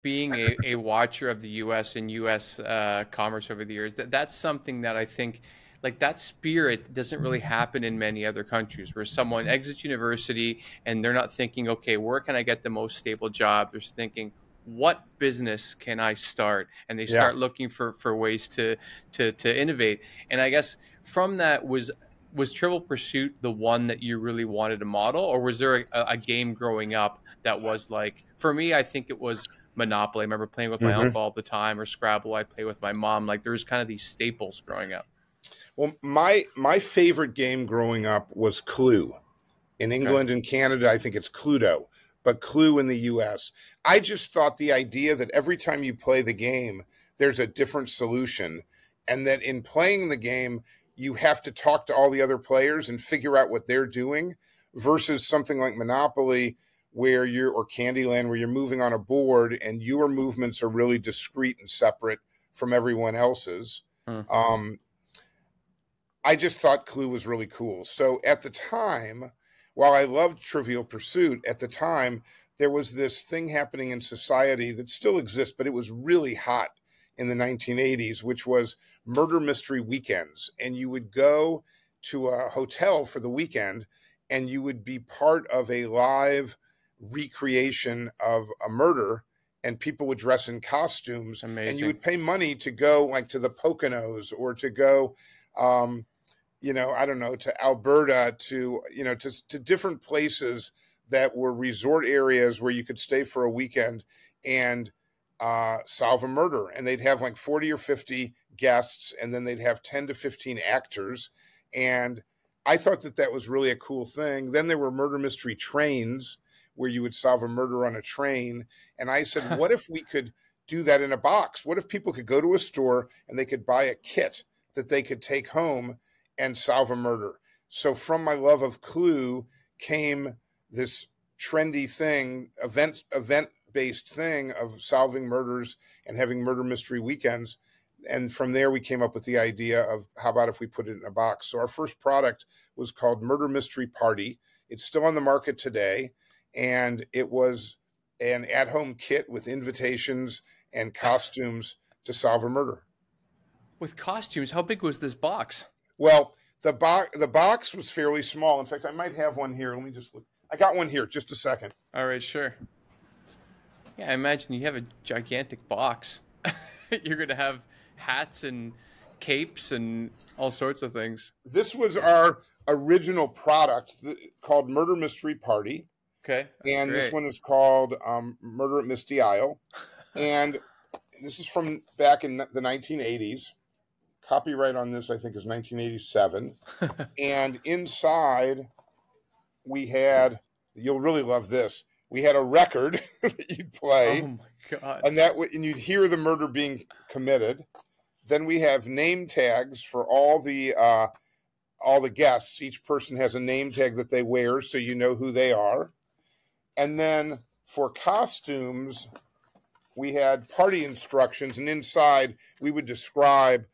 being a watcher of the U.S. and U.S. Commerce over the years, that's something that I think, like that spirit doesn't really happen in many other countries, where someone exits university and they're not thinking, okay, where can I get the most stable job? They're thinking, what business can I start? And they Yeah. start looking for ways to innovate. And I guess from that was Trivial Pursuit the one that you really wanted to model, or was there a game growing up that was like, for me, I think it was Monopoly. I remember playing with my Hmm. uncle all the time, or Scrabble. I play with my mom. Like there's kind of these staples growing up. Well, my favorite game growing up was Clue. In Okay. England and Canada, I think it's Cluedo, but Clue in the US. I just thought the idea that every time you play the game, there's a different solution, and that in playing the game, you have to talk to all the other players and figure out what they're doing versus something like Monopoly or Candyland where you're moving on a board and your movements are really discrete and separate from everyone else's. Hmm. Um, I just thought Clue was really cool. So at the time, while I loved Trivial Pursuit, at the time, there was this thing happening in society that still exists, but it was really hot in the 1980s, which was murder mystery weekends. And you would go to a hotel for the weekend and you would be part of a live recreation of a murder, and people would dress in costumes and you Amazing. would pay money to go like to the Poconos or to go um, I don't know, to Alberta, to different places that were resort areas where you could stay for a weekend and solve a murder. And they'd have like 40 or 50 guests, and then they'd have 10 to 15 actors. And I thought that that was really a cool thing. Then there were murder mystery trains where you would solve a murder on a train. And I said, what if we could do that in a box? What if people could go to a store and they could buy a kit that they could take home and solve a murder? So from my love of Clue came this trendy thing, event based thing of solving murders and having murder mystery weekends. And from there, we came up with the idea of how about if we put it in a box? So our first product was called Murder Mystery Party. It's still on the market today. And it was an at home kit with invitations and costumes to solve a murder. With costumes, how big was this box? Well, the box was fairly small. In fact, I might have one here. Let me just look. I got one here. Just a second. All right, sure. Yeah, I imagine you have a gigantic box. You're gonna have hats and capes and all sorts of things. This was our original product called Murder Mystery Party, Okay, that's and this great. one is called Murder at Misty Isle, and this is from back in the 1980s. Copyright on this, I think, is 1987. And inside, we had, you'll really love this. We had a record that you'd Oh play, my god. and you'd hear the murder being committed. Then we have name tags for all the guests. Each person has a name tag that they wear, so you know who they are. And then for costumes, we had party instructions, and inside we would describe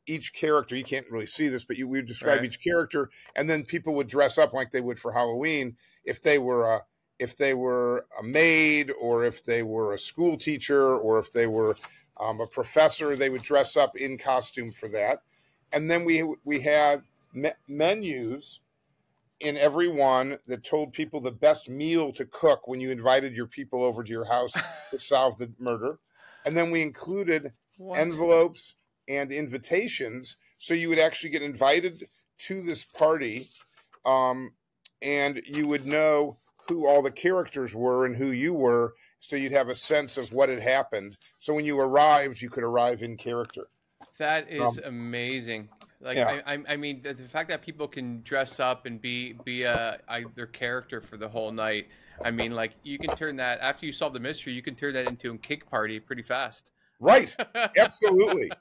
each character. You can't really see this, but we would describe Right. each character, and then people would dress up like they would for Halloween if they were a maid, or if they were a school teacher, or if they were a professor. They would dress up in costume for that. And then we had menus in every one that told people the best meal to cook when you invited your people over to your house to solve the murder. And then we included What? envelopes and invitations, so you would actually get invited to this party, and you would know who all the characters were and who you were, so you'd have a sense of what had happened. So when you arrived, you could arrive in character. That is Um, amazing. Like yeah, I mean the fact that people can dress up and be their character for the whole night. I mean, like you can turn that after you solve the mystery, you can turn that into a cake party pretty fast. right. Absolutely.